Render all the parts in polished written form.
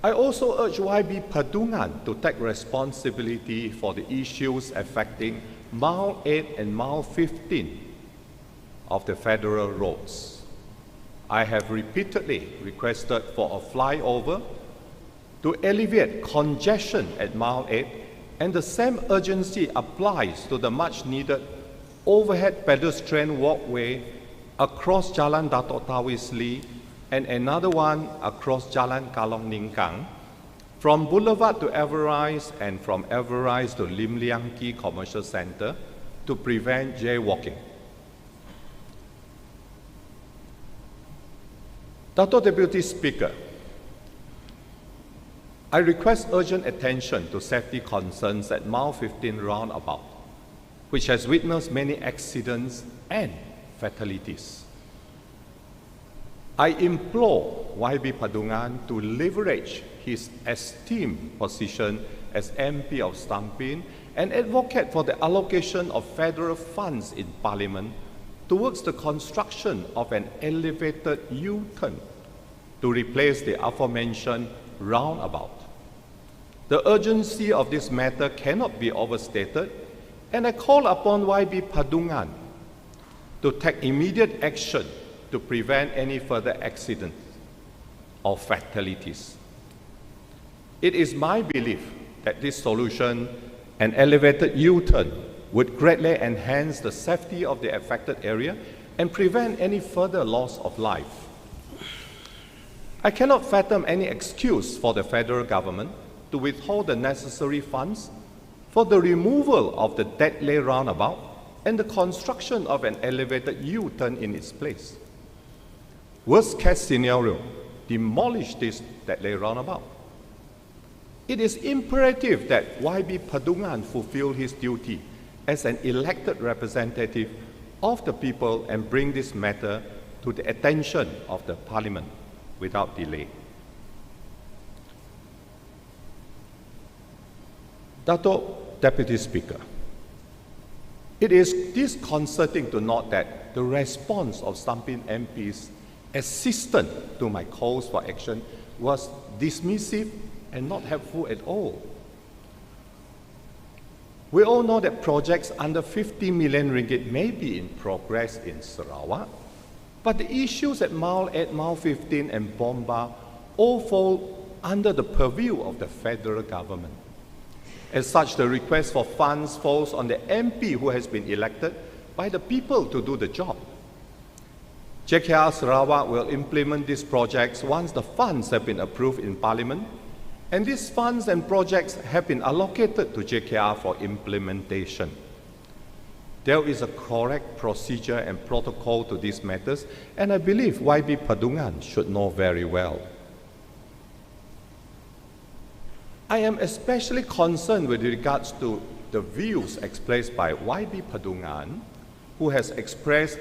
I also urge YB Padungan to take responsibility for the issues affecting Mile 8 and Mile 15 of the federal roads. I have repeatedly requested for a flyover to alleviate congestion at Mile 8, and the same urgency applies to the much-needed overhead pedestrian walkway across Jalan Datuk Tawis Lee and another one across Jalan Kalong Ningkang, from Boulevard to Everrise and from Everrise to Lim Liang Ki Commercial Center to prevent jaywalking. Dato' Deputy Speaker, I request urgent attention to safety concerns at Mile 15 roundabout, which has witnessed many accidents and fatalities. I implore YB Padungan to leverage his esteemed position as MP of Stampin and advocate for the allocation of federal funds in Parliament towards the construction of an elevated U-turn to replace the aforementioned roundabout. The urgency of this matter cannot be overstated, and I call upon YB Padungan to take immediate action to prevent any further accidents or fatalities. It is my belief that this solution, an elevated U-turn, would greatly enhance the safety of the affected area and prevent any further loss of life. I cannot fathom any excuse for the federal government to withhold the necessary funds for the removal of the deadly roundabout and the construction of an elevated U-turn in its place. Worst case scenario, demolish this deadly roundabout. It is imperative that YB Padungan fulfill his duty as an elected representative of the people and bring this matter to the attention of the Parliament without delay. Dato' Deputy Speaker, it is disconcerting to note that the response of Stampin MPs assistant to my calls for action was dismissive and not helpful at all. We all know that projects under 50 million ringgit may be in progress in Sarawak, but the issues at Mile 8, Mile 15 and Bomba all fall under the purview of the federal government. As such, the request for funds falls on the MP who has been elected by the people to do the job. JKR Sarawak will implement these projects once the funds have been approved in Parliament, and these funds and projects have been allocated to JKR for implementation. There is a correct procedure and protocol to these matters, and I believe YB Padungan should know very well. I am especially concerned with regards to the views expressed by YB Padungan, who has expressed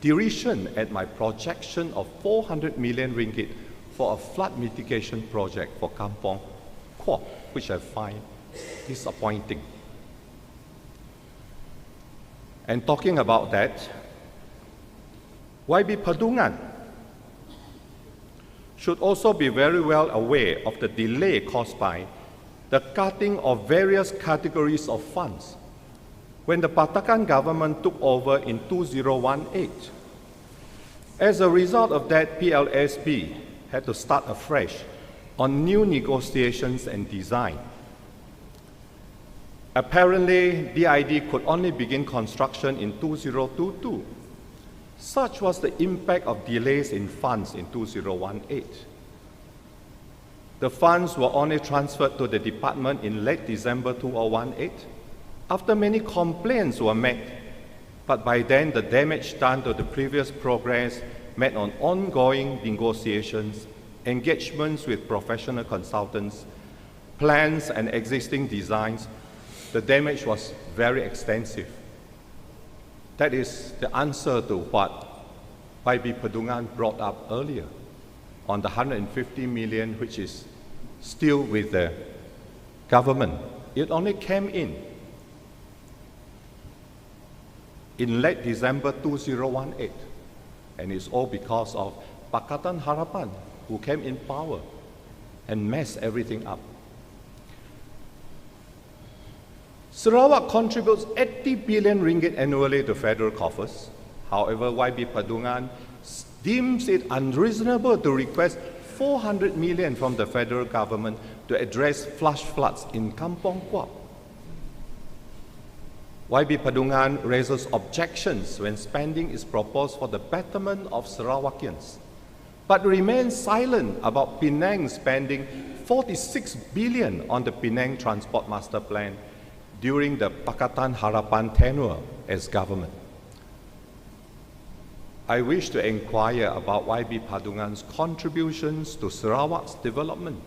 derision at my projection of 400 million ringgit for a flood mitigation project for Kampong Kwok, which I find disappointing. And talking about that, YB Padungan should also be very well aware of the delay caused by the cutting of various categories of funds when the Patakan government took over in 2018. As a result of that, PLSB had to start afresh on new negotiations and design. Apparently, DID could only begin construction in 2022. Such was the impact of delays in funds in 2018. The funds were only transferred to the department in late December 2018 after many complaints were made, but by then the damage done to the previous progress made on ongoing negotiations, engagements with professional consultants, plans and existing designs, the damage was very extensive. That is the answer to what YB Padungan brought up earlier on the 150 million which is still with the government. It only came in late December 2018, and it's all because of Pakatan Harapan who came in power and mess everything up. Sarawak contributes 80 billion ringgit annually to federal coffers. However, YB Padungan deems it unreasonable to request 400 million from the federal government to address flash floods in Kampong Kuap. YB Padungan raises objections when spending is proposed for the betterment of Sarawakians, but remains silent about Penang spending 46 billion on the Penang Transport Master Plan during the Pakatan Harapan tenure as government. I wish to inquire about YB Padungan's contributions to Sarawak's development.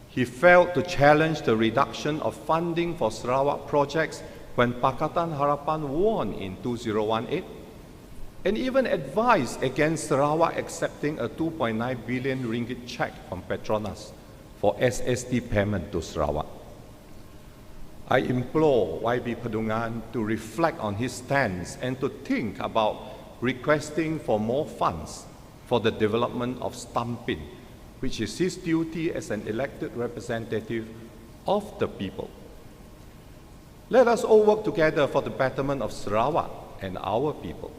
He failed to challenge the reduction of funding for Sarawak projects when Pakatan Harapan won in 2018, and even advised against Sarawak accepting a 2.9 billion ringgit check from Petronas for SSD payment to Sarawak. I implore YB Padungan to reflect on his stance and to think about requesting for more funds for the development of Stampin, which is his duty as an elected representative of the people. Let us all work together for the betterment of Sarawak and our people.